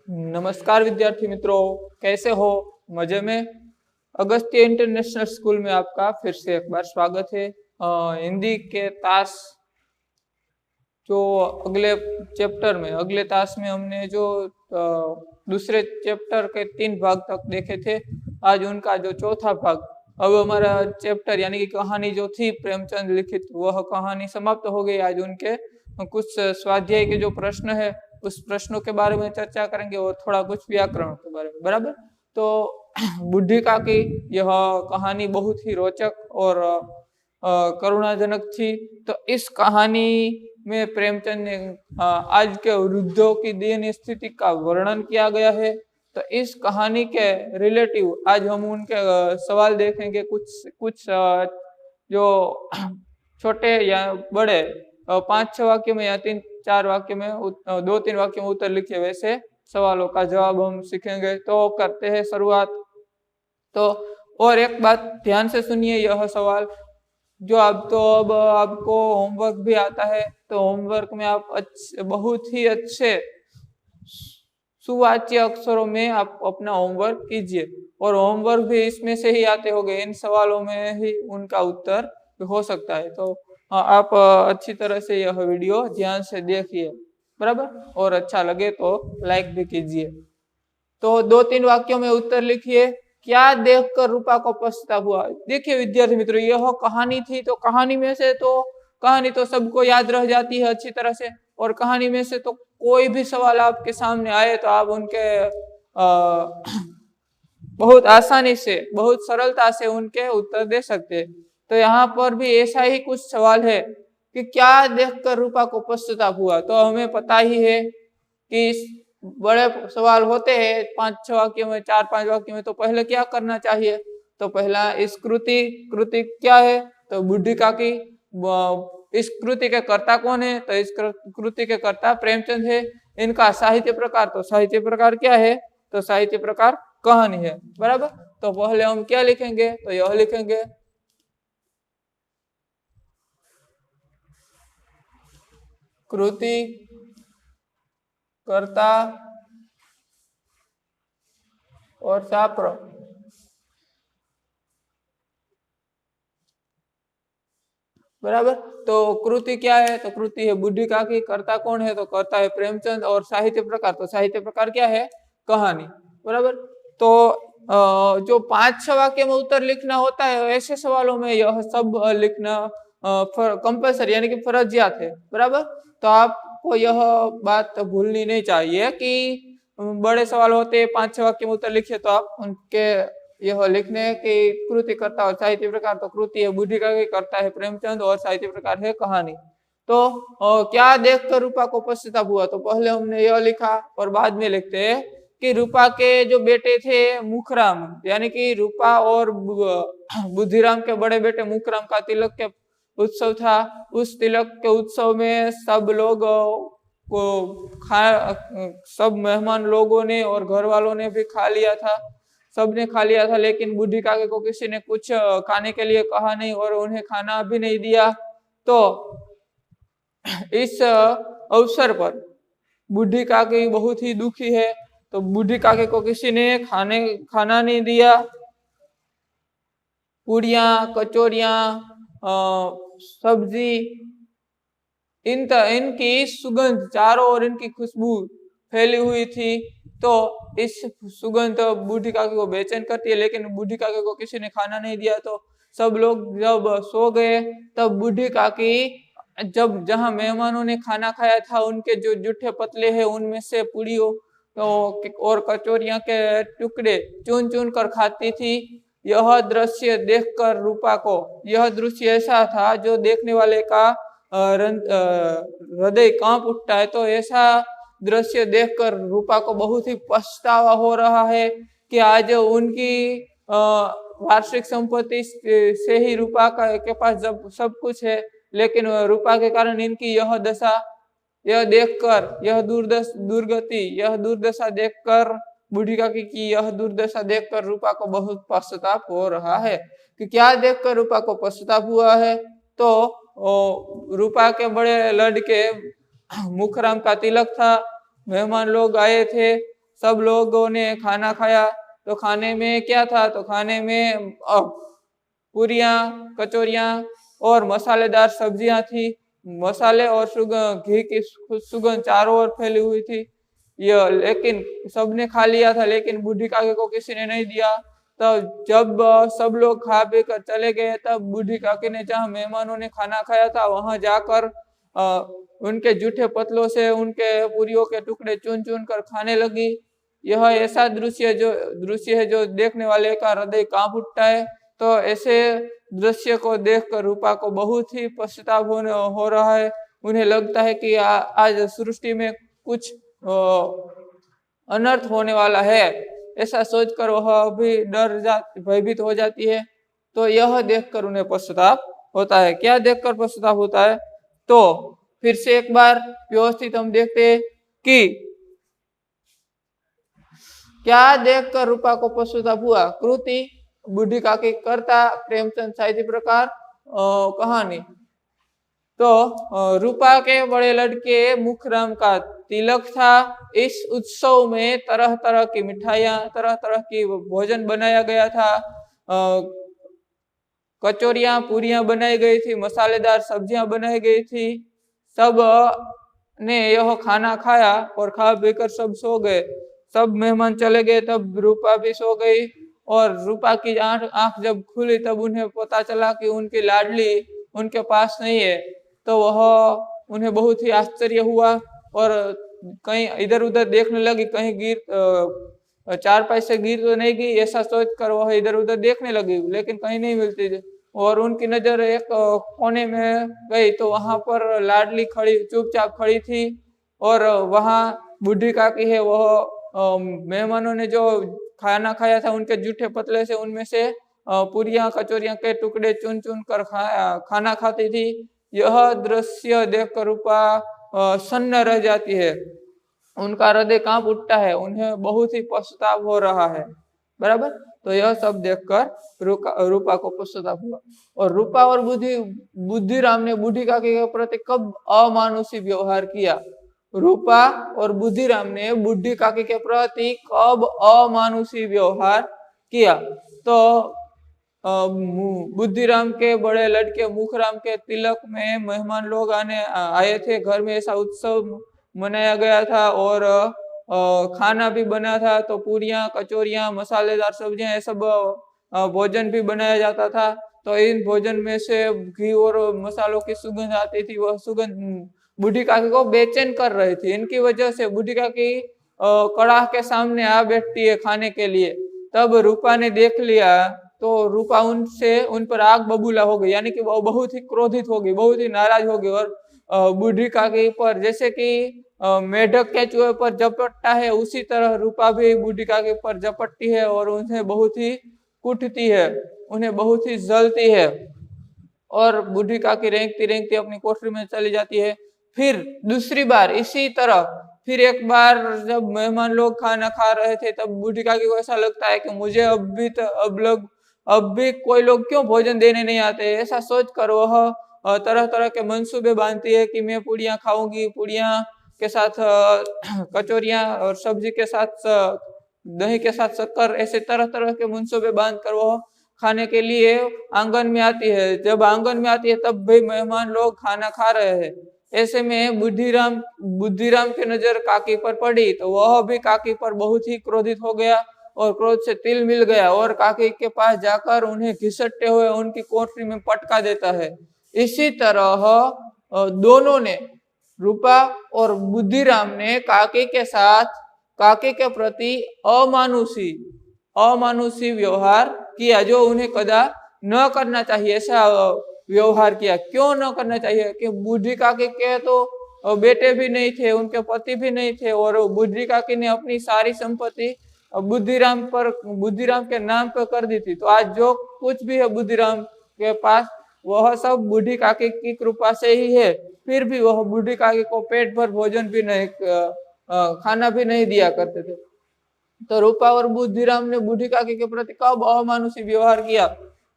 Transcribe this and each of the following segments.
नमस्कार विद्यार्थी मित्रों, कैसे हो? मजे में? अगस्त्य इंटरनेशनल स्कूल में आपका फिर से एक बार स्वागत है। हिंदी के तास जो अगले तास में हमने जो दूसरे चैप्टर के 3 भाग तक देखे थे, आज उनका जो चौथा भाग, अब हमारा चैप्टर यानी कि कहानी जो थी प्रेमचंद लिखित, वह कहानी समाप्त हो गई। आज उनके कुछ स्वाध्याय के जो प्रश्न है उस प्रश्नों के बारे में चर्चा करेंगे और थोड़ा कुछ व्याकरण के बारे में, बराबर। तो बुद्धिका की यह कहानी बहुत ही रोचक और करुणाजनक थी। तो इस कहानी में प्रेमचंद ने आज के वृद्धों की दयनीय स्थिति का वर्णन किया गया है। तो इस कहानी के रिलेटिव आज हम उनके सवाल देखेंगे। कुछ जो छोटे या बड़े 5-6 वाक्य में या 3-4 वाक्य में 2-3 वाक्य में उत्तर लिखे, वैसे सवालों का जवाब हम सीखेंगे। तो करते हैं शुरुआत। तो और एक बात ध्यान से सुनिए, यह सवाल जो अब आपको होमवर्क भी आता है, तो होमवर्क में आप बहुत ही अच्छे सुवाच्य अक्षरों में आप अपना होमवर्क कीजिए, और होमवर्क भी इसमें से ही आते होंगे, इन सवालों में ही उनका उत्तर हो सकता है। तो आप अच्छी तरह से यह वीडियो ध्यान से देखिए, बराबर, और अच्छा लगे तो लाइक भी कीजिए। तो 2-3 वाक्यों में उत्तर लिखिए। क्या देखकर रूपा को पछतावा हुआ? देखिए विद्यार्थी मित्रों, यह कहानी थी, तो कहानी में से तो कहानी तो सबको याद रह जाती है अच्छी तरह से, और कहानी में से तो कोई भी सवाल आपके सामने आए तो आप उनके बहुत आसानी से, बहुत सरलता से उनके उत्तर दे सकते हैं। तो यहाँ पर भी ऐसा ही कुछ सवाल है कि क्या देखकर रूपा को पश्चाताप हुआ। तो हमें पता ही है कि बड़े सवाल होते हैं 5-6 वाक्यों में, 4-5 वाक्यों में, तो पहले क्या करना चाहिए? तो पहला इस कृति क्या है? तो बुद्धिका की। इस कृति के कर्ता कौन है? तो इस कृति के कर्ता प्रेमचंद है। इनका साहित्य प्रकार, तो साहित्य प्रकार क्या है? तो साहित्य प्रकार कहानी है, बराबर। तो पहले हम क्या लिखेंगे? तो यह लिखेंगे कृति कर्ता और साप्र, बराबर। तो कृति क्या है? तो कृति है बुद्धिका की। कर्ता कौन है? तो कर्ता है प्रेमचंद। और साहित्य प्रकार, तो साहित्य प्रकार क्या है? कहानी, बराबर। तो जो 5-6 वाक्य में उत्तर लिखना होता है, ऐसे सवालों में यह सब लिखना कंपल्सरी यानी कि फर्जियात है, बराबर। तो आपको यह बात भूलनी नहीं चाहिए कि बड़े सवाल होते हैं 5-6 वाक्य में उत्तर लिखिए, तो आप उनके यह लिखने की कृति करता और साहित्य प्रकार, तो कृति है बुद्धिका की, करता है प्रेमचंद, और साहित्य प्रकार है कहानी। तो क्या देखकर रूपा को पश्चाताप हुआ? तो पहले हमने यह लिखा और बाद में लिखते हैं कि रूपा के जो बेटे थे मुखराम, यानी कि रूपा और बुद्धिराम के बड़े बेटे मुखराम का तिलक के उत्सव था। उस तिलक के उत्सव में सब लोग सब मेहमान लोगों ने और घर वालों ने भी खा लिया था, सबने खा लिया था, लेकिन बुद्धिका को किसी ने कुछ खाने के लिए कहा नहीं और उन्हें खाना भी नहीं दिया। तो इस अवसर पर बुद्धिका बहुत ही दुखी है। तो बुद्धिका को किसी ने खाना नहीं दिया। पूड़ियाँ, कचौरियाँ, सब्जी, इनकी सुगंध चारों ओर, इनकी खुशबू फैली हुई थी। तो इस सुगंध बुद्धिका को बेचैन करती है, लेकिन बुद्धिका को किसी ने खाना नहीं दिया। तो सब लोग जब सो गए, तब बुद्धिका जब जहां मेहमानों ने खाना खाया था, उनके जो जूठे पतले हैं उनमें से पूड़ियों और कचौरियां के टुकड़े चुन चुन कर खाती थी। यह दृश्य देखकर रूपा को, यह दृश्य ऐसा था जो देखने वाले का हृदय कांप उठता है। तो ऐसा दृश्य देखकर रूपा को बहुत ही पछतावा हो रहा है कि आज उनकी वार्षिक संपत्ति से ही रूपा के पास जब सब कुछ है, लेकिन रूपा के कारण इनकी यह दशा, यह देखकर, यह दुर्गति, यह दुर्दशा देखकर, बुद्धिका की यह दुर्दशा देखकर रूपा को बहुत पश्चाताप हो रहा है। कि क्या देखकर रूपा को पश्चाताप हुआ है? तो रूपा के बड़े लड़के मुखराम का तिलक था, मेहमान लोग आए थे, सब लोगों ने खाना खाया। तो खाने में क्या था? तो खाने में पूरियां, कचौरियां और मसालेदार सब्जियां थी। मसाले और घी की सुगंध चारों ओर फैली हुई थी। यह लेकिन सबने खा लिया था, लेकिन बूढ़ी काकी को किसी ने नहीं दिया। तब जब सब लोग खा पी कर चले गए, तब बूढ़ी काकी ने जहाँ मेहमानों ने खाना खाया था वहां जाकर उनके जूठे पतलों से उनके पूरियों के टुकड़े चुन चुन कर खाने लगी। यह ऐसा दृश्य है जो देखने वाले का हृदय कांप उठता है। तो ऐसे दृश्य को देखकर रूपा को बहुत ही पश्चाताप हो रहा है। उन्हें लगता है कि आज सृष्टि में कुछ अनर्थ होने वाला है। ऐसा सोचकर वह भी भयभीत हो जाती है। तो यह देखकर उन्हें पश्चाताप होता है। क्या देखकर पश्चाताप होता है? तो फिर से एक बार व्यवस्थित हम देखते हैं कि क्या देखकर रूपा को पश्चाताप हुआ। कृति बूढ़ी काकी करता प्रेमचंद साहित्य प्रकार कहानी। तो रूपा के बड़े लड़के मुखराम का तिलक था। इस उत्सव में तरह तरह की मिठाइयां, तरह तरह की भोजन बनाया गया था। कचौरियां, पूरियां बनाई गई थी, मसालेदार सब्जियां बनाई गई थी। सब ने यह खाना खाया और खा पीकर सब सो गए। सब मेहमान चले गए, तब रूपा भी सो गई। और रूपा की आंख जब खुली तब उन्हें पता चला कि उनकी लाडली उनके पास नहीं है। तो वह उन्हें बहुत ही आश्चर्य हुआ और कहीं इधर उधर देखने लगी, कहीं चारपाई से गिर तो नहीं गई, ऐसा सोचकर वह इधर उधर देखने लगी, लेकिन कहीं नहीं मिलती थी। और उनकी नजर एक कोने में गई तो वहां पर लाडली खड़ी चुपचाप खड़ी थी। और वहां बूढ़ी काकी है, वह मेहमानों ने जो खाना खाया था उनके जूठे पतले से उनमें से पूरियां कचौरियां के टुकड़े चुन चुन कर खाना खाती थी। यह दृश्य देखकर रूपा सन्न रह जाती है। उनका हृदय कांप उठता है। उन्हें बहुत ही पश्चाताप हो रहा है। बराबर। तो यह सब देखकर रूपा को पश्चाताप हुआ। और रूपा और बुद्धिराम ने बूढ़ी काकी के प्रति कब अमानुषी व्यवहार किया? रूपा और बुद्धिराम ने बूढ़ी काकी के प्रति कब अमानुषी व्यवहार किया? तो बुद्धिराम के बड़े लड़के मुखराम के तिलक में मेहमान लोग आए थे। घर में ऐसा उत्सव मनाया गया था और खाना भी बना था। तो पूरियां, कचौरियां, मसालेदार सब्जियां, ये सब भोजन भी बनाया जाता था। तो इन भोजन में से घी और मसालों की सुगंध आती थी। वह सुगंध बूढ़ी काकी को बेचैन कर रही थी। इनकी वजह से बूढ़ी काकी कड़ाह के सामने आ बैठती है खाने के लिए। तब रूपा ने देख लिया तो रूपा उन पर आग बबूला हो गई, यानी कि वो बहुत ही क्रोधित हो गई, बहुत ही नाराज हो गई। और बूढ़ी काकी पर जैसे कि मेढक के चूहे पर झपटता है, उसी तरह रूपा भी बूढ़ी काकी पर झपटती है और उन्हें बहुत ही कुटती है, उन्हें बहुत ही जलती है। और बूढ़ी काकी रेंगती रेंगती अपनी कोठरी में चली जाती है। फिर दूसरी बार इसी तरह फिर एक बार जब मेहमान लोग खाना खा रहे थे, तब बूढ़ी काकी को ऐसा लगता है कि मुझे अब भी कोई लोग क्यों भोजन देने नहीं आते। ऐसा सोचकर वह तरह तरह के मंसूबे बांधती है कि मैं पूड़ियां खाऊंगी, पूड़ियां के साथ कचौरियां और सब्जी के साथ दही के साथ शक्कर, ऐसे तरह तरह के मंसूबे बांध कर वह खाने के लिए आंगन में आती है। जब आंगन में आती है तब भी मेहमान लोग खाना खा रहे हैं। ऐसे में बुद्धिराम की नजर काकी पर पड़ी तो वह भी काकी पर बहुत ही क्रोधित हो गया और क्रोध से तिल मिल गया और काकी के पास जाकर उन्हें घिसटते हुए उनकी कोठरी में पटका देता है। इसी तरह दोनों ने, रूपा और बुद्धिराम ने काकी के साथ काकी के प्रति अमानुषी व्यवहार किया, जो उन्हें कदा न करना चाहिए। ऐसा व्यवहार किया। क्यों न करना चाहिए? कि बूढ़ी काकी के तो बेटे भी नहीं थे, उनके पति भी नहीं थे और बूढ़ी काकी ने अपनी सारी संपत्ति बुद्धिराम के नाम पर कर दी थी। तो आज जो कुछ भी है बुद्धिराम के पास, वह सब बूढ़ी काकी की कृपा से ही है। फिर भी वह बूढ़ी काकी को पेट भर भोजन भी नहीं, खाना भी नहीं दिया करते थे। तो रूपा और बुद्धिराम ने बूढ़ी काकी के प्रति कब अमानुषी व्यवहार किया?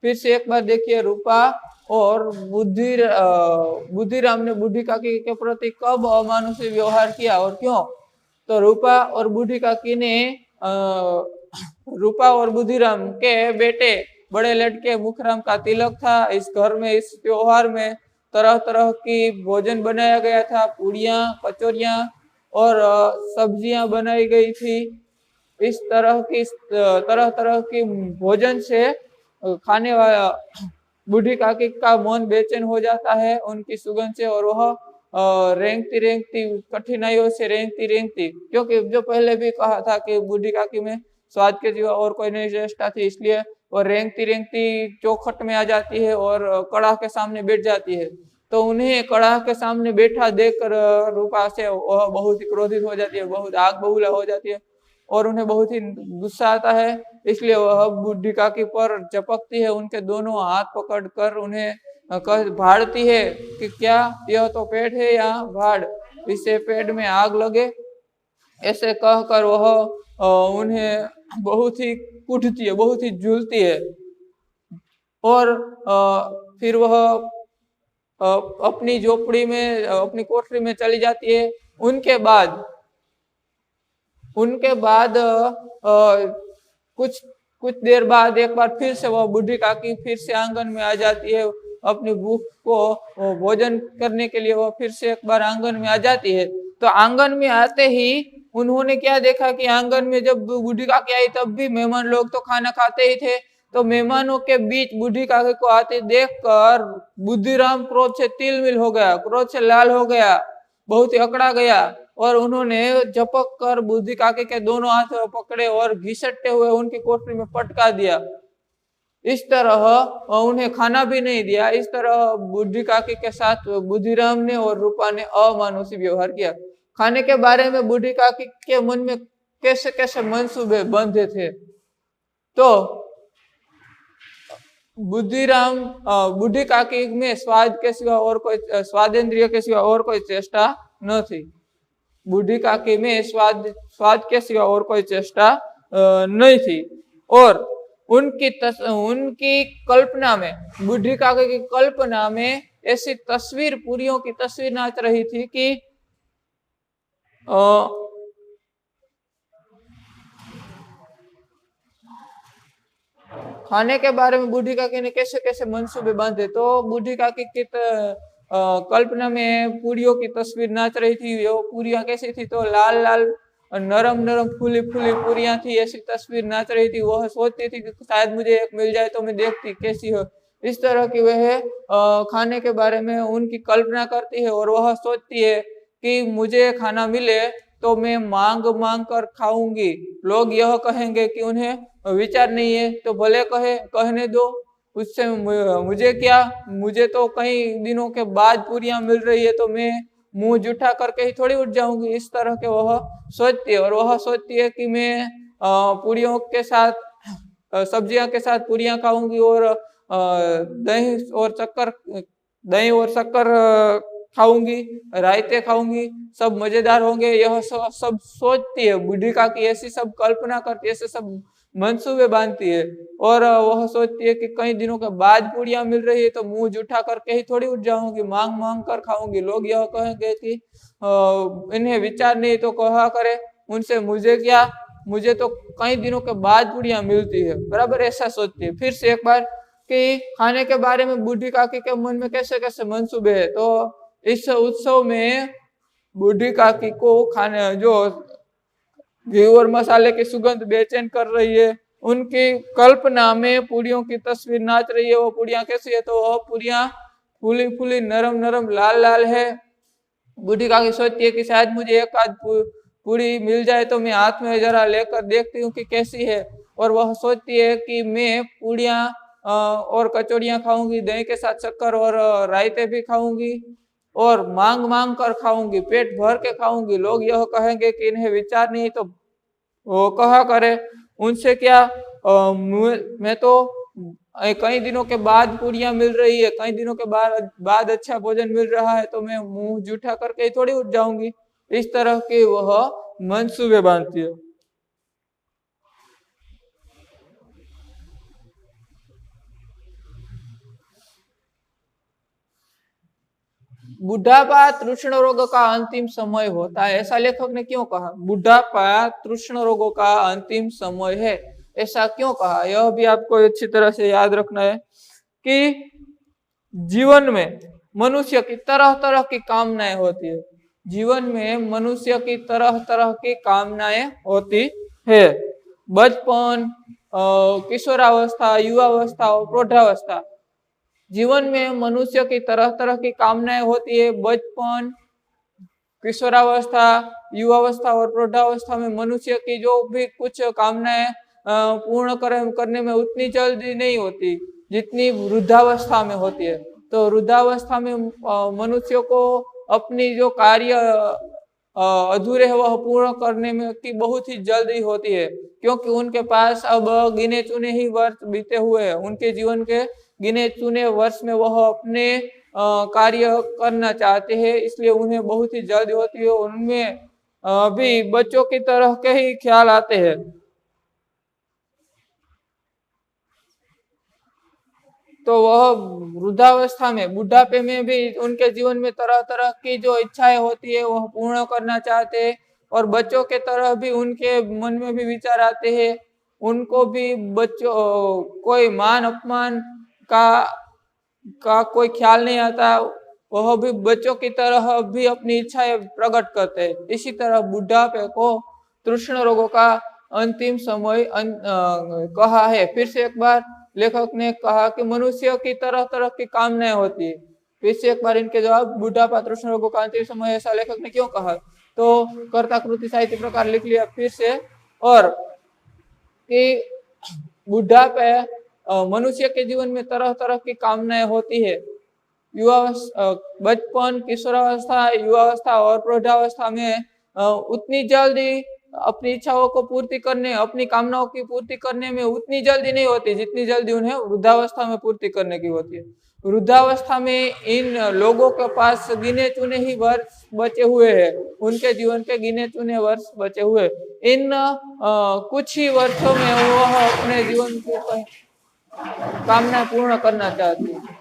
फिर से एक बार देखिए, रूपा और बुद्धिराम ने बूढ़ी काकी के प्रति कब अमानुषी व्यवहार किया और क्यों? तो रूपा और बूढ़ी काकी ने रूपा और बुद्धिराम के बेटे बड़े लड़के मुखराम का तिलक था। इस घर में इस त्योहार में तरह तरह की भोजन बनाया गया था, पूड़ियाँ, कचौरियाँ और सब्जियां बनाई गई थी। इस तरह तरह की भोजन से खाने वाला बूढ़ी काकी का मन बेचैन हो जाता है उनकी सुगंध से, और वह रेंगती रेंगती कठिनाइयों से रेंगती, क्योंकि जो पहले भी कहा था कि बूढ़ी काकी में स्वाद के सिवा और कोई नहीं श्रेष्ठता थी, इसलिए वो रेंगती रेंगती चौखट में आ जाती है और कड़ाह के सामने बैठ जाती है। तो उन्हें कड़ाह के सामने बैठा देखकर रूपा से वह बहुत ही क्रोधित हो जाती है, बहुत आग बबूला हो जाती है और उन्हें बहुत ही गुस्सा आता है। इसलिए वह बूढ़ी काकी पर झपकती है, उनके दोनों हाथ पकड़कर उन्हें भाड़ती है कि क्या यह तो पेड़ है या भाड़, इससे पेड़ में आग लगे। ऐसे कहकर वह उन्हें बहुत ही कूटती है, बहुत ही झूलती है और फिर वह अपनी झोपड़ी में, अपनी कोठरी में चली जाती है। उनके बाद कुछ देर बाद एक बार फिर से वह बूढ़ी काकी फिर से आंगन में आ जाती है। अपनी भूख को भोजन करने के लिए वह फिर से एक बार आंगन में आ जाती है। तो आंगन में आते ही उन्होंने क्या देखा कि आंगन में जब बूढ़ी काकी आई तब भी मेहमान लोग तो खाना खाते ही थे। तो मेहमानों के बीच बूढ़ी काकी को आते देखकर बुद्धिराम क्रोध से तिलमिल हो गया, क्रोध से लाल हो गया, बहुत ही अकड़ा गया और उन्होंने झपक कर बूढ़ी काकी के दोनों हाथ पकड़े और घिसटते हुए उनकी कोठरी में पटका दिया। इस तरह उन्हें खाना भी नहीं दिया। इस तरह बूढ़ी काकी के साथ बुद्धिराम ने और रूपा ने अमानुषी व्यवहार किया। खाने के बारे में बूढ़ी काकी के मन में कैसे कैसे मंसूबे बंधे थे। तो बूढ़ी काकी में स्वाद के सिवा और कोई स्वादेंद्रिय के सिवा और कोई चेष्टा न थी। बूढ़ी काकी में स्वाद के सिवा और कोई चेष्टा नहीं थी और उनकी कल्पना में, बूढ़ी काकी की कल्पना में ऐसी तस्वीर, पूरियों की तस्वीर नाच रही थी कि खाने के बारे में बूढ़ी काकी ने कैसे कैसे मंसूबे बांधे। तो बूढ़ी काकी की कल्पना में पूरियों की तस्वीर नाच रही थी। वो पूरियां कैसी थी, तो लाल लाल नरम नरम फूली फूली पूरियां थी, ऐसी तस्वीर नाच रही थी। वह सोचती थी कि शायद मुझे एक मिल जाए तो मैं देखती कैसी हो। इस तरह की वह खाने के बारे में उनकी कल्पना करती है और वह सोचती है कि मुझे खाना मिले तो मैं मांग मांग कर खाऊंगी। लोग यह कहेंगे कि उन्हें विचार नहीं है तो भले कहने दो, उससे मुझे क्या, मुझे तो कई दिनों के बाद पूरियां मिल रही है तो मैं मुंह जूठा करके ही थोड़ी उठ जाऊंगी। इस तरह के वह सोचती है और वह सोचती है कि मैं पूरियों के साथ, सब्जियां के साथ पूरियां खाऊंगी और दही और शक्कर खाऊंगी, रायते खाऊंगी, सब मजेदार होंगे। यह सब सोचती है बूढ़ी काकी, ऐसी सब कल्पना करती है, ऐसे सब मंसूबे बांधती है और वह सोचती है कि कई दिनों के बाद पूड़ियां मिल रही है तो मुंह जूठा करके ही थोड़ी उठ जाऊंगी, मांग मांग कर खाऊंगी। लोग यह कहेंगे कि इन्हें विचार नहीं तो कहा करे, उनसे मुझे क्या, मुझे तो कई दिनों के बाद पूड़ियां मिलती है। बराबर ऐसा सोचती है। फिर से एक बार कि खाने के बारे में बूढ़ी काकी के मन में कैसे कैसे मंसूबे है। तो इस उत्सव में बूढ़ी काकी को खाने जो घी और मसाले की सुगंध बेचैन कर रही है। उनकी कल्पना में पूड़ियों की तस्वीर नाच रही है। वो पूड़ियां कैसी है, तो वह पूड़ियां फूली फूली नरम नरम लाल लाल है। बूढ़ी काकी सोचती है कि शायद मुझे एक आध पूड़ी मिल जाए तो मैं हाथ में जरा लेकर देखती हूँ कि कैसी है। और वह सोचती है कि मैं पूड़ियां और कचौड़ियां खाऊंगी, दही के साथ शक्कर और रायते भी खाऊंगी और मांग मांग कर खाऊंगी, पेट भर के खाऊंगी। लोग यह कहेंगे कि इन्हें विचार नहीं तो वो कहा करे, उनसे क्या, मैं तो कई दिनों के बाद पूड़ियां मिल रही है, कई दिनों के बाद अच्छा भोजन मिल रहा है तो मैं मुंह जूठा करके ही थोड़ी उठ जाऊंगी। इस तरह के वह मंसूबे बांधती है। बुढ़ापा तृष्ण रोग का अंतिम समय होता है, ऐसा लेखक ने क्यों कहा? बुढ़ापा तृष्ण रोगों का अंतिम समय है, ऐसा क्यों कहा? यह भी आपको अच्छी तरह से याद रखना है कि जीवन में मनुष्य की तरह तरह की कामनाएं होती है। जीवन में मनुष्य की तरह तरह की कामनाएं होती है। बचपन, किशोरावस्था, युवावस्था और प्रौढ़ावस्था, जीवन में मनुष्य की तरह तरह की कामनाएं होती है। बचपन, किशोरावस्था, युवावस्था और प्रौढ़ावस्था में मनुष्य की जो भी कुछ कामनाएं पूर्ण करने में उतनी जल्दी नहीं होती जितनी वृद्धावस्था में होती है। तो वृद्धावस्था में मनुष्य को अपनी जो कार्य अधूरे है वह पूर्ण करने में की बहुत ही जल्दी होती है, क्योंकि उनके पास अब गिने चुने ही वर्ष बीते हुए हैं। उनके जीवन के गिने चुने वर्ष में वह अपने कार्य करना चाहते हैं, इसलिए उन्हें बहुत ही जल्दी होती है। उनमें भी बच्चों की तरह के ही ख्याल आते हैं। तो वह वृद्धावस्था में, बुढ़ापे में भी उनके जीवन में तरह तरह की जो इच्छाएं होती है वह पूर्ण करना चाहते हैं। और बच्चों के तरह भी उनके मन में भी विचार आते हैं। उनको भी बच्चों कोई मान अपमान का कोई ख्याल नहीं आता। वह भी बच्चों की तरह भी अपनी इच्छाएं प्रकट करते हैं। इसी तरह बुढ़ापे को तृष्ण रोगों का अंतिम समय कहा है। फिर से एक बार लेखक ने कहा कि मनुष्य की तरह तरह की कामनाएं होती है। फिर से एक बार इनके जवाब, बुढ़ापा तृष्ण रोगों का अंतिम समय, ऐसा लेखक ने क्यों कहा? तो कर्ता कृति साहित्य प्रकार लिख लिया फिर से, और कि बुढ़ापे मनुष्य के जीवन में तरह तरह की कामनाएं होती है। बचपन, किशोरावस्था, युवावस्था और प्रौढ़ावस्था में उतनी जल्दी अपनी इच्छाओं को पूर्ति करने, अपनी कामनाओं की पूर्ति करने में उतनी जल्दी नहीं होती जितनी जल्दी उन्हें वृद्धावस्था में पूर्ति करने की होती है। वृद्धावस्था में इन लोगों के पास गिने चुने ही वर्ष बचे हुए हैं। उनके जीवन के गिने चुने वर्ष बचे हुए। इन कुछ ही वर्षों में वह अपने जीवन की कामना पूर्ण करना चाहती है।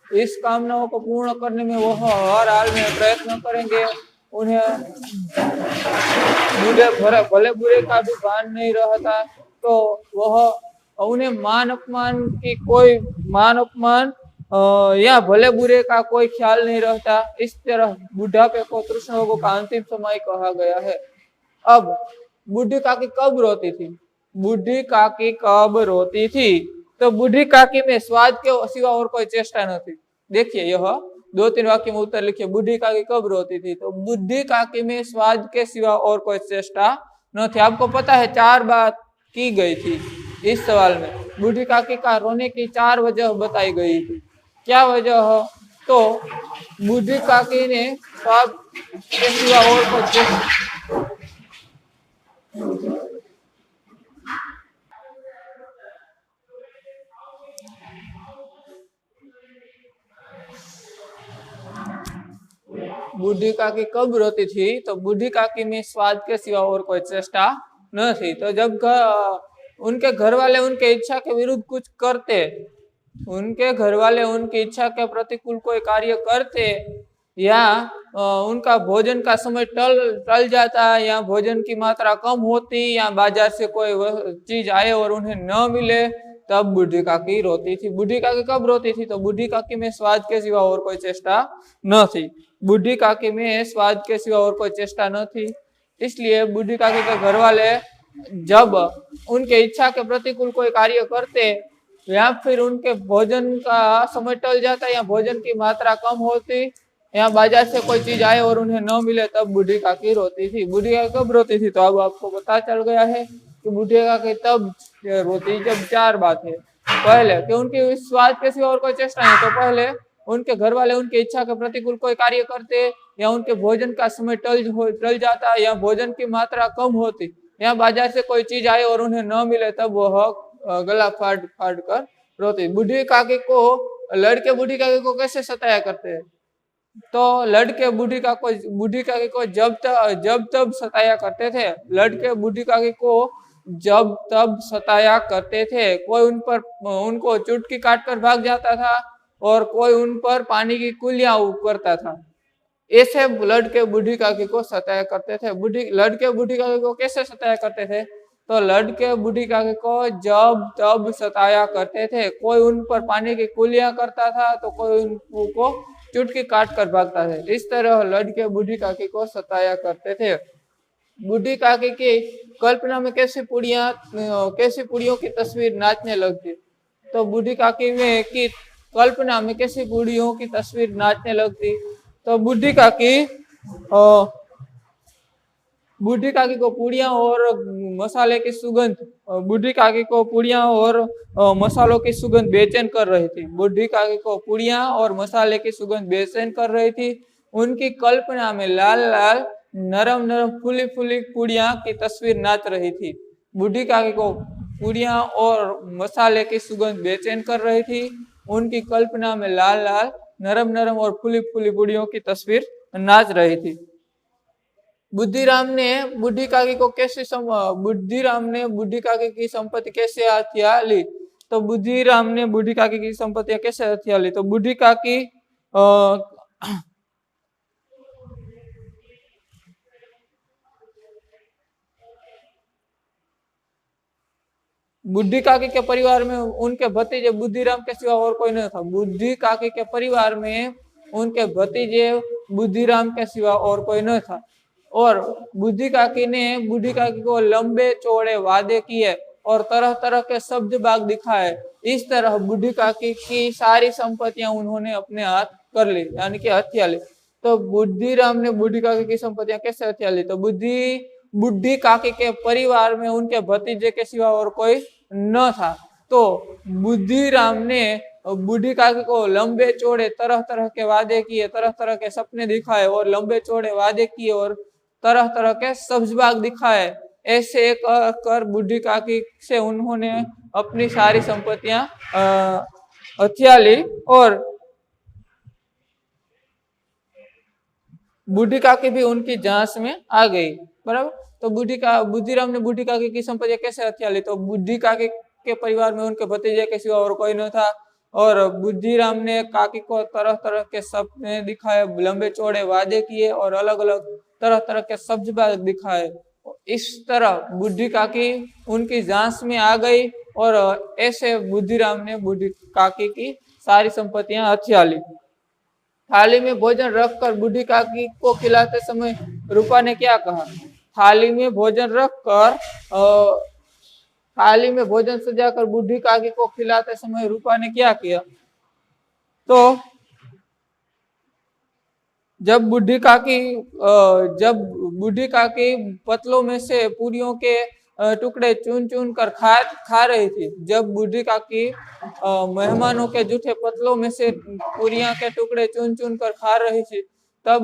इस कामनाओं को पूर्ण करने में वह हर हाल में प्रयत्न करेंगे। उन्हें भले बुरे का भी भान नहीं रहता, तो वह उन्हें मान अपमान या भले बुरे का कोई ख्याल नहीं रहता। इस तरह बुढ़ापे को तृष्ण रोगों का अंतिम समय कहा गया है। अब बूढ़ी काकी कब रोती थी? बूढ़ी काकी कब रोती थी? तो बूढ़ी काकी में स्वाद के सिवा और कोई चेष्टा न थी। देखिए, यह 2-3 वाक्य में उत्तर लिखिए। बूढ़ी काकी कब रोती थी? तो बूढ़ी काकी में स्वाद के सिवा और कोई चेष्टा न थी। आपको पता है 4 बात की गई थी इस सवाल में। बूढ़ी काकी का रोने की 4 वजह बताई गई थी। क्या वजह हो? तो बूढ़ी काकी ने स्वाद के सिवा और कोई चेष्टा, बूढ़ी काकी कब रोती थी? तो बूढ़ी काकी में स्वाद के सिवा और कोई चेष्टा न थी। तो जब उनके घर वाले उनके इच्छा के विरुद्ध कुछ करते, उनके घर वाले उनकी इच्छा के प्रतिकूल कोई कार्य करते, या उनका भोजन का समय टल जाता, या भोजन की मात्रा कम होती, या बाजार से कोई चीज आए और उन्हें न मिले, तब बूढ़ी काकी रोती थी। बूढ़ी काकी कब रोती थी? तो बूढ़ी काकी में स्वाद के सिवा और कोई चेष्टा न थी। बूढ़ी काकी में स्वाद के सिवा और कोई चेष्टा न थी, इसलिए बूढ़ी काकी के घर वाले जब उनके इच्छा के प्रतिकूल कोई कार्य करते, या फिर उनके भोजन का समय टल जाता, या भोजन की मात्रा कम होती, या बाजार से कोई चीज आए और उन्हें न मिले, तब बूढ़ी काकी रोती थी। बूढ़ी काकी कब रोती थी? तो अब आपको पता चल गया है कि बूढ़ी काकी तब रोती जब 4 बातें। पहले कि उनकी स्वाद के सिवा और कोई चेष्टा नहीं। तो पहले उनके घर वाले उनकी इच्छा के प्रतिकूल कोई कार्य करते, या उनके भोजन का समय टल जाता, या भोजन की मात्रा कम होती, या बाजार से कोई चीज आए और उन्हें न मिले, तब वह गला फाड़ कर रोती। बूढ़ी काकी को लड़के बूढ़ी काकी को कैसे सताया करते हैं? तो लड़के बूढ़ी काकी को जब तब सताया करते थे। लड़के बूढ़ी काकी को जब तब सताया करते थे। कोई उन पर उनको चुटकी काटकर भाग जाता था और कोई उन पर पानी की कुलियां करता था। ऐसे लड़के बूढ़ी काकी को सताया करते थे। लड़के बूढ़ी काकी को कैसे सताया करते थे? तो लड़के बूढ़ी काकी को जब तब सताया करते थे। कोई उन पर पानी की कुलियां करता था तो कोई उनको चुटकी काट कर भागता था। इस तरह लड़के बूढ़ी काकी को सताया करते थे। बूढ़ी काकी की कल्पना में कैसी पुड़ियों की तस्वीर नाचने लगती। तो बूढ़ी काकी में की कल्पना में कैसी पुड़ियों की तस्वीर नाचने लगती। तो बूढ़ी काकी को पुड़िया और मसाले की सुगंध बूढ़ी काकी को पुड़िया और मसालों की सुगंध बेचैन कर रही थी। बूढ़ी काकी को पुड़िया और मसाले की सुगंध बेचैन कर रही थी। उनकी कल्पना में लाल लाल नरम नरम फूली फूली पुड़िया की तस्वीर नाच रही थी। बूढ़ी काकी को पुड़िया और मसाले की सुगंध बेचैन कर रही थी। उनकी कल्पना में लाल लाल नरम नरम और फूली फूली पुड़ियों की तस्वीर नाच रही थी। बुद्धिराम ने बूढ़ी काकी की संपत्ति कैसे हथिया ली। तो बुद्धिराम ने बूढ़ी काकी की संपत्तियां कैसे हथिया ली। तो बूढ़ी काकी के परिवार में उनके भतीजे बुद्धिराम के सिवा और कोई नहीं था। बूढ़ी काकी के परिवार में उनके भतीजे बुद्धिराम के सिवा और कोई नहीं था। और बूढ़ी काकी को लंबे चौड़े वादे किए और तरह तरह के शब्द बाग दिखाए। इस तरह बूढ़ी काकी की सारी संपत्तियां उन्होंने अपने हाथ कर ली, यानी कि हथिया ली। तो बुद्धिराम ने बूढ़ी काकी की संपत्तियां कैसे हथिया ली। तो बूढ़ी काकी के परिवार में उनके भतीजे के सिवा और कोई न था। तो बुद्धिराम ने बूढ़ी काकी को लंबे चौड़े तरह तरह के वादे किए, तरह तरह के सपने दिखाए और लंबे चौड़े वादे किए और तरह तरह के सब्ज बाग दिखाए। ऐसे कर बूढ़ी काकी से उन्होंने अपनी सारी संपत्तियां हथिया ली और बूढ़ी काकी भी उनकी जांच में आ गई। बराबर। तो बुद्धिराम ने बूढ़ी काकी की संपत्तियां कैसे हथिया ली। तो बूढ़ी काकी के परिवार में उनके भतीजे के सिवा और कोई न था। और बुद्धिराम ने काकी को तरह तरह के सपने दिखाए, लंबे चौड़े वादे किए और अलग अलग तरह तरह के सब्ज बाग दिखाए। इस तरह बूढ़ी काकी उनकी जांच में आ गई और ऐसे बुद्धिराम ने बूढ़ी काकी की सारी संपत्तियां हथिया ली। थाली में भोजन रखकर बूढ़ी काकी को खिलाते समय रूपा ने क्या कहा। थाली में भोजन सजाकर बूढ़ी काकी को खिलाते समय रूपा ने क्या किया। तो जब बूढ़ी काकी पतलों में से पूरियों के टुकड़े चुन चुन कर खा रही थी। जब बूढ़ी काकी मेहमानों के जूठे पतलों में से पूरियां के टुकड़े चुन चुन कर खा रही थी, तब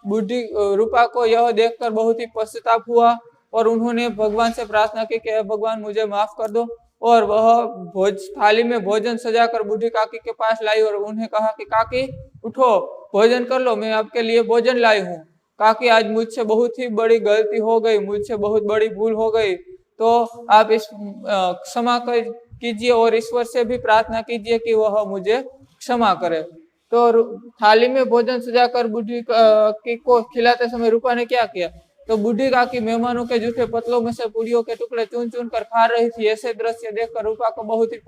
बूढ़ी रूपा को यह देखकर बहुत ही पश्चाताप हुआ और उन्होंने भगवान से प्रार्थना की कि भगवान मुझे माफ कर दो। और वह थाली में भोजन सजाकर बूढ़ी काकी के पास लाई और उन्हें कहा कि काकी उठो, भोजन कर लो, मैं आपके लिए भोजन लाई हूँ। काकी आज मुझसे बहुत ही बड़ी गलती हो गई, मुझसे बहुत बड़ी भूल हो गई, तो आप इस क्षमा कीजिए और ईश्वर से भी प्रार्थना कीजिए कि वह मुझे क्षमा करे। तो थाली में भोजन सजाकर बूढ़ी काकी को खिलाते समय रूपा ने क्या किया। तो बूढ़ी काकी मेहमानों के जूठे पतलों में से पूरियों के टुकड़े चुन चुन कर खा रही थी। ऐसे दृश्य देखकर रूपा को बहुत ही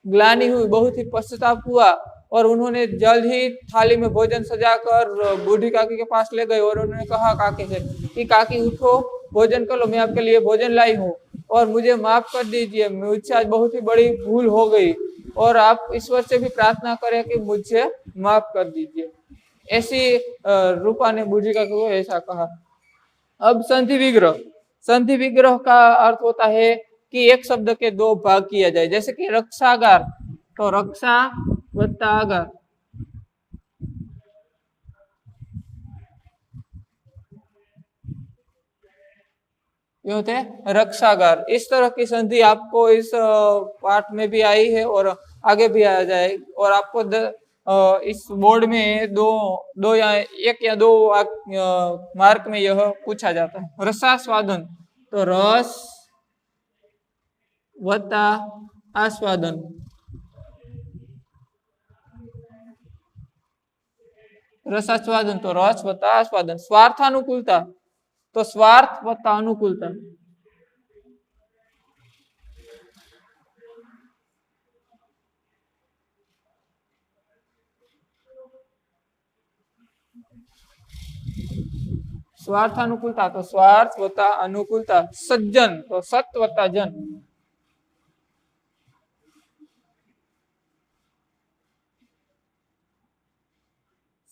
ग्लानि हुई, बहुत ही पश्चाताप हुआ और उन्होंने जल्द ही थाली में भोजन सजाकर बूढ़ी काकी के पास ले गए और उन्होंने कहा काकी से कि काकी उठो, भोजन कर लो, मैं आपके लिए भोजन लाई हूँ और मुझे माफ कर दीजिए, मुझसे आज बहुत ही बड़ी भूल हो गई और आप ईश्वर से भी प्रार्थना करें कि मुझे माफ कर दीजिए। ऐसी रूपा ने बूढ़ी काकी को ऐसा कहा। अब संधि विग्रह का अर्थ होता है कि एक शब्द के दो भाग किया जाए। जैसे कि रक्षागार, तो रक्षा वत्ता आगार, ये होते हैं रक्षागार। इस तरह की संधि आपको इस पाठ में भी आई है और आगे भी आ जाए और आपको इस बोर्ड में दो या एक या दो मार्क में यह पूछा जाता है। रसास्वादन, तो रस वत्ता आस्वादन। रसास्वादन तो रस वत्ता आस्वादन। स्वार्थानुकूलता तो स्वार्थ वत्ता अनुकूलता। स्वार्थानुकूलता तो स्वार्थ वत्ता अनुकूलता। सज्जन तो सत वत्ता जन।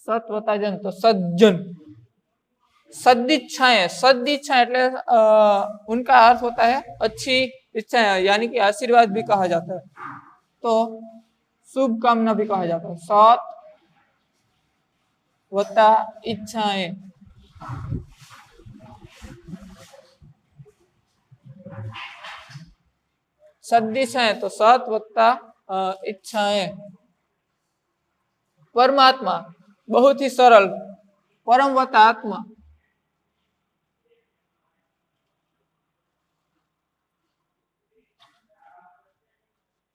सत वत्ता जन तो सज्जन। सदिच्छाएं, सदिच्छा એટલે उनका अर्थ होता है अच्छी इच्छाएं, यानी कि आशीर्वाद भी कहा जाता है, तो शुभ कामना भी कहा जाता है। सत वत्ता इच्छाएं। सदिच्छाएं तो सत वत्ता इच्छाएं। परमात्मा बहुत ही सरल, परम वत्ता आत्मा।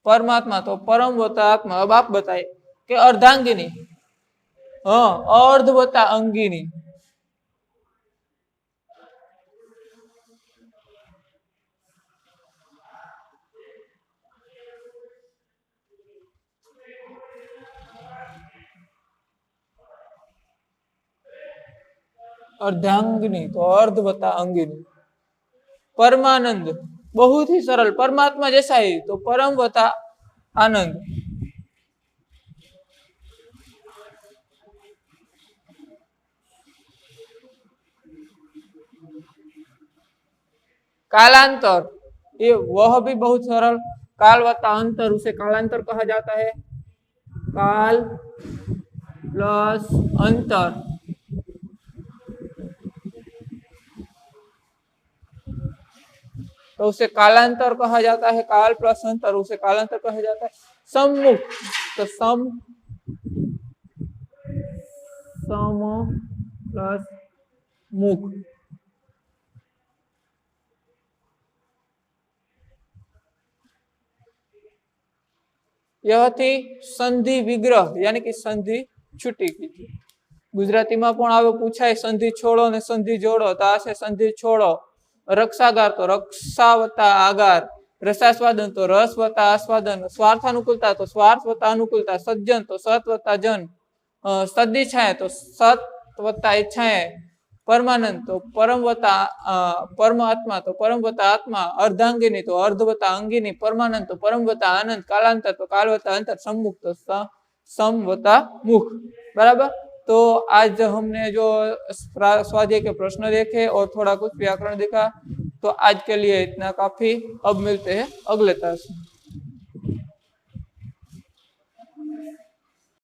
परमात्मा तो परम वत्ता आत्मा। अब आप बताइए कि अर्धांगिनी, हाँ, अर्ध वत्ता अंगिनी। अर्धांगिनी तो अर्ध वत्ता अंगिनी। परमानंद बहुत ही सरल, परमात्मा जैसा ही, तो परम वत्ता आनंद। कालांतर ये वह भी बहुत सरल, काल वत्ता अंतर, उसे कालांतर कहा जाता है। काल प्लस अंतर, तो उसे कालांतर कहा जाता है। काल प्लस अंतर, उसे कालांतर कहा जाता है। सम्मुख तो सम प्लस मुख। यह थी संधि विग्रह, यानी कि संधि छूटी की। गुजराती में पण आवे पूछाय संधि छोड़ो ने संधि जोड़ो, तो आ छे संधि छोड़ो। रक्षागार तो रक्षा वत्ता आगार। रसास्वादन तो रस वत्ता आस्वादन। स्वार्थानुकूलता तो स्वार्थ वत्ता अनुकूलता। सज्जन तो सत वत्ता जन। सदिच्छाएं तो सत वत्ता इच्छाएं। परमानंद तो परम वत्ता परमात्मा तो परम वत्ता आत्मा। अर्धांगिनी तो अर्ध वत्ता अंगिनी। परमानंद तो परम वत्ता आनंद। कालांतर तो काल वत्ता अंतर। सम्मुख तो सम वत्ता मुख। बराबर। तो आज हमने जो स्वाध्याय के प्रश्न देखे और थोड़ा कुछ व्याकरण देखा, तो आज के लिए इतना काफी। अब मिलते हैं अगले तास में।